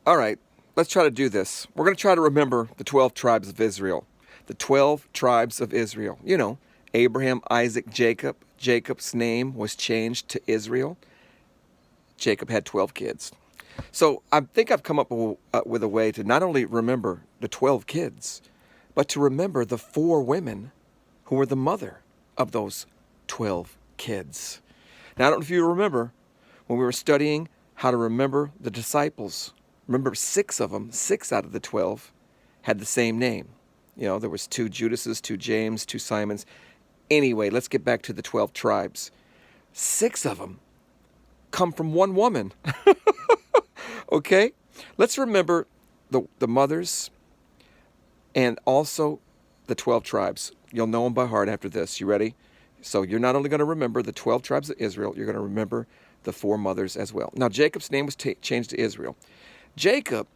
All right, let's try to do this. We're going to try to remember the 12 tribes of Israel. The 12 tribes of Israel. You know, Abraham, Isaac, Jacob. Jacob's name was changed to Israel. Jacob had 12 kids. So I think I've come up with a way to not only remember the 12 kids, but to remember the 4 women who were the mother of those 12 kids. Now, I don't know if you remember when we were studying how to remember the disciples. Remember, 6 of them, 6 out of the 12, had the same name. You know, there was 2 Judases, 2 James, 2 Simons. Anyway, let's get back to the 12 tribes. 6 of them come from one woman. Okay? Let's remember the mothers and also the 12 tribes. You'll know them by heart after this. You ready? So you're not only going to remember the 12 tribes of Israel, you're going to remember the 4 mothers as well. Now, Jacob's name was changed to Israel. Jacob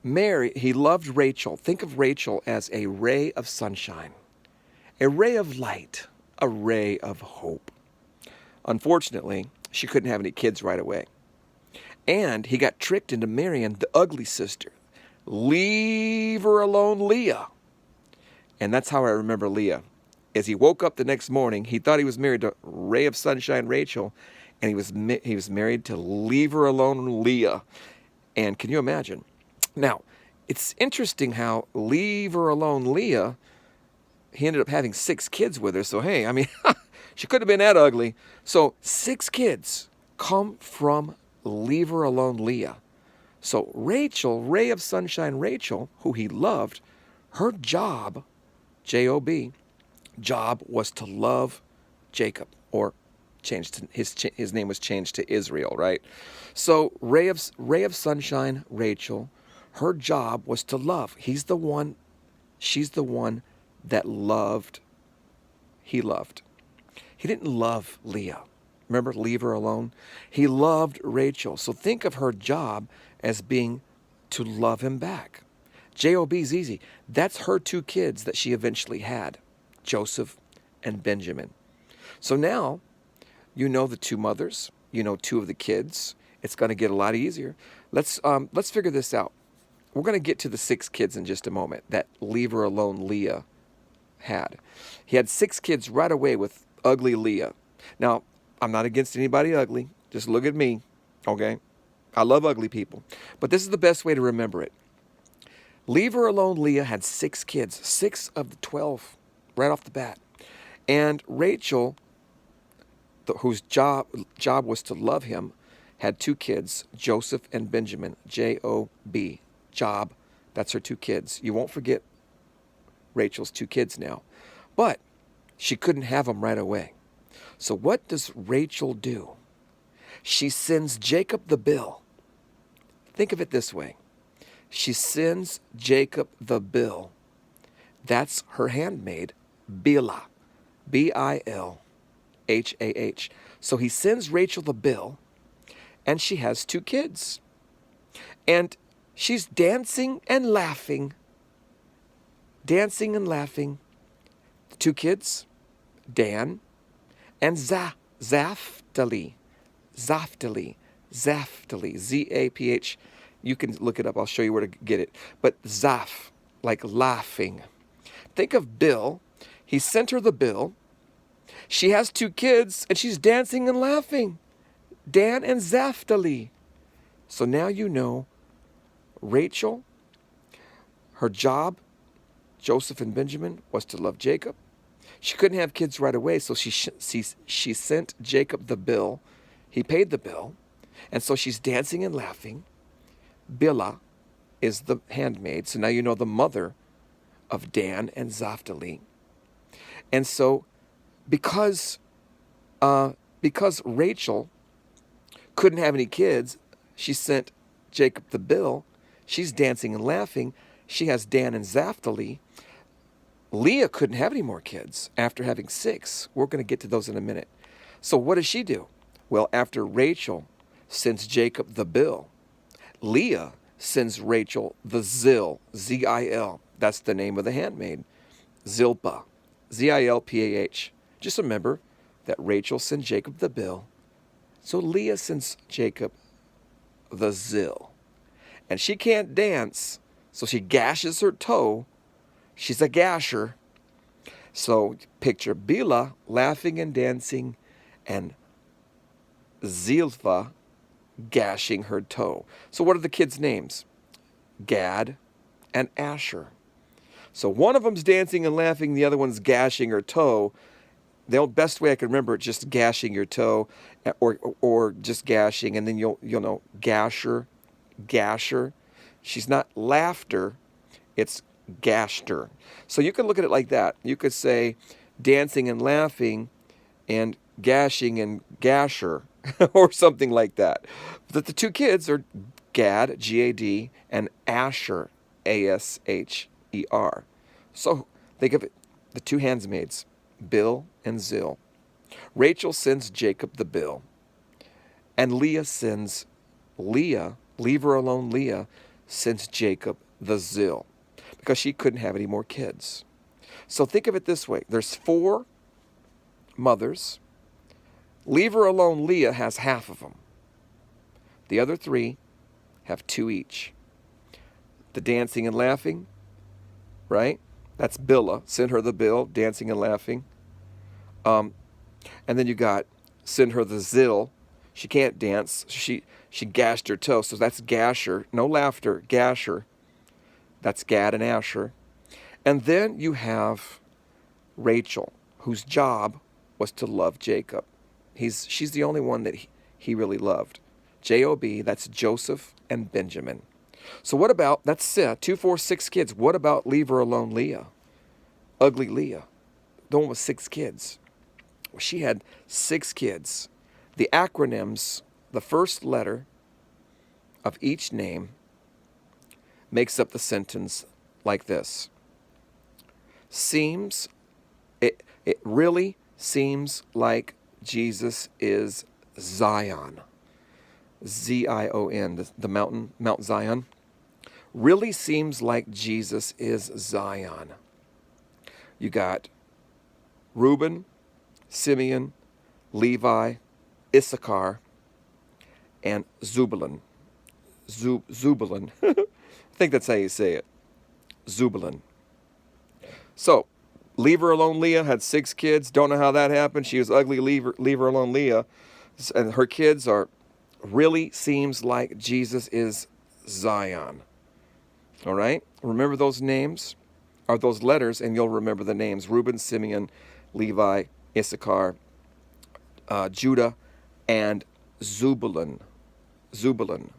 he loved Rachel. Think of Rachel as a ray of sunshine, a ray of light, a ray of hope. Unfortunately, she couldn't have any kids right away. And he got tricked into marrying the ugly sister. Leave her alone, Leah. And that's how I remember Leah. As he woke up the next morning, he thought he was married to ray of sunshine Rachel, and he was married to leave her alone, Leah. And can you imagine? Now, it's interesting how leave her alone, Leah, he ended up having 6 kids with her. So, hey, I mean, she could have been that ugly. So 6 kids come from leave her alone, Leah. So Rachel, ray of sunshine Rachel, who he loved, her job, J-O-B, job was to love Jacob, or his name was changed to Israel, right? So ray of sunshine Rachel, her job was to love. She's the one that he loved. He didn't love Leah. Remember, leave her alone? He loved Rachel. So think of her job as being to love him back. J-O-B's easy. That's her 2 kids that she eventually had, Joseph and Benjamin. So now you know the 2 mothers, you know 2 of the kids. It's going to get a lot easier. Let's figure this out. We're going to get to the 6 kids in just a moment that leave her alone Leah had. He had 6 kids right away with ugly Leah. Now, I'm not against anybody ugly. Just look at me, okay? I love ugly people. But this is the best way to remember it. Leave her alone Leah had 6 kids, 6 of the 12 right off the bat. And Rachel, whose job was to love him, had 2 kids, Joseph and Benjamin, J-O-B, job. That's her 2 kids. You won't forget Rachel's 2 kids now. But she couldn't have them right away. So what does Rachel do? She sends Jacob the bill. Think of it this way. She sends Jacob the bill. That's her handmaid, Bilhah, B-I-L-H-A-H. So he sends Rachel the bill, and she has 2 kids. And she's dancing and laughing. Dancing and laughing. The 2 kids, Dan and Zaphtali, Z-A-P-H. You can look it up. I'll show you where to get it. But Zaph, like laughing. Think of Bill. He sent her the bill. She has 2 kids, and she's dancing and laughing. Dan and Zaphtali. So now you know Rachel, her job, Joseph and Benjamin, was to love Jacob. She couldn't have kids right away, so she sent Jacob the bill. He paid the bill, and so she's dancing and laughing. Bilhah is the handmaid, so now you know the mother of Dan and Zaphtali. And so because Rachel couldn't have any kids, she sent Jacob the bill. She's dancing and laughing. She has Dan and Zaphtali. Leah couldn't have any more kids after having 6. We're going to get to those in a minute. So what does she do? Well, after Rachel sends Jacob the bill, Leah sends Rachel the Zil, Z-I-L. That's the name of the handmaid. Zilpah, Z-I-L-P-A-H. Just remember that Rachel sent Jacob the bill. So Leah sends Jacob the Zil. and she can't dance, so she gashes her toe. She's a gasher. So picture Bilhah laughing and dancing, and Zilpah gashing her toe. So what are the kids' names? Gad and Asher. So one of them's dancing and laughing, the other one's gashing her toe. The best way I can remember it, just gashing your toe, or just gashing, and then you'll know gasher, gasher. She's not laughter, it's gashed her. So you can look at it like that. You could say dancing and laughing and gashing and gasher or something like that. But the two kids are Gad, G-A-D, and Asher, A-S-H-E-R. So think of it, the two handmaids, Bill and Zil. Rachel sends Jacob the bill, and Leah, leave her alone, Leah sends Jacob the Zil, because she couldn't have any more kids. So think of it this way. There's 4 mothers. Leave her alone, Leah has half of them. The other 3 have 2 each. The dancing and laughing, right? That's Bilhah. Send her the bill, dancing and laughing. And then you got send her the Zil. She can't dance. She gashed her toe. So that's gasher. No laughter. Gasher. That's Gad and Asher. And then you have Rachel, whose job was to love Jacob. She's the only one that he really loved. J-O-B, that's Joseph and Benjamin. So what about, that's 2, 4, 6 kids. What about leave her alone Leah? Ugly Leah. The one with 6 kids. Well, she had 6 kids. The acronyms, the first letter of each name makes up the sentence like this. It really seems like Jesus is Zion. Z-I-O-N, the mountain, Mount Zion. Really seems like Jesus is Zion. You got Reuben, Simeon, Levi, Issachar, and Zebulun. Zebulun. I think that's how you say it. Zebulun. So, leave her alone Leah had 6 kids. Don't know how that happened. She was ugly. Leave her alone Leah. And her kids are really seems like Jesus is Zion. All right? Remember those names, or those letters, and you'll remember the names. Reuben, Simeon, Levi, Issachar, Judah, and Zebulun. Zebulun.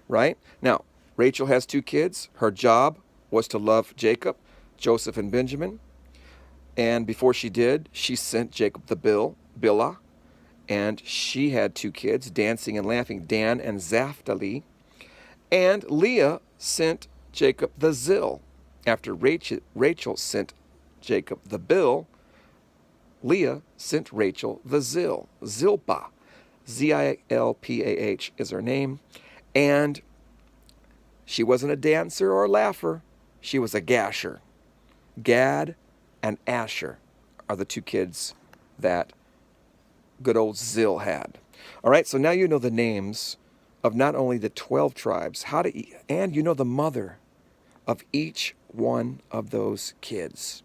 Right? Now, Rachel has 2 kids. Her job was to love Jacob, Joseph, and Benjamin. And before she did, she sent Jacob the Bilhah. And she had 2 kids, dancing and laughing, Dan and Naphtali. And Leah sent Jacob the Zil. After Rachel sent Jacob the bill, Leah sent Rachel the Zil. Zilpah. Z-I-L-P-A-H is her name. And she wasn't a dancer or a laugher. She was a gasher. Gad and Asher are the 2 kids that good old Zil had. All right, so now you know the names of not only the 12 tribes, and you know the mother of each one of those kids.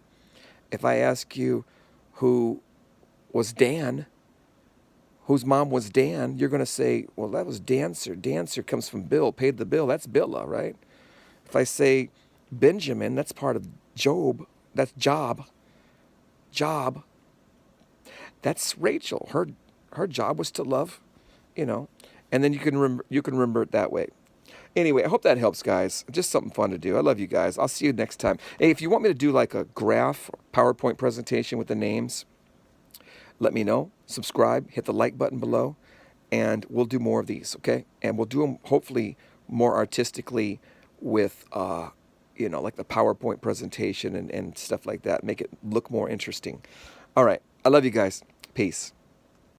If I ask you who was Dan, whose mom was Dan, you're going to say, well, that was Dancer. Dancer comes from Bill, paid the bill. That's Bilhah, right? If I say Benjamin, that's part of Job. That's Job. That's Rachel. Her job was to love, and then you can remember it that way. Anyway, I hope that helps, guys. Just something fun to do. I love you guys. I'll see you next time. Hey, if you want me to do like a graph or PowerPoint presentation with the names, let me know. Subscribe, hit the like button below, and we'll do more of these, okay? And we'll do them hopefully more artistically with, like the PowerPoint presentation and stuff like that. Make it look more interesting. All right. I love you guys. Peace.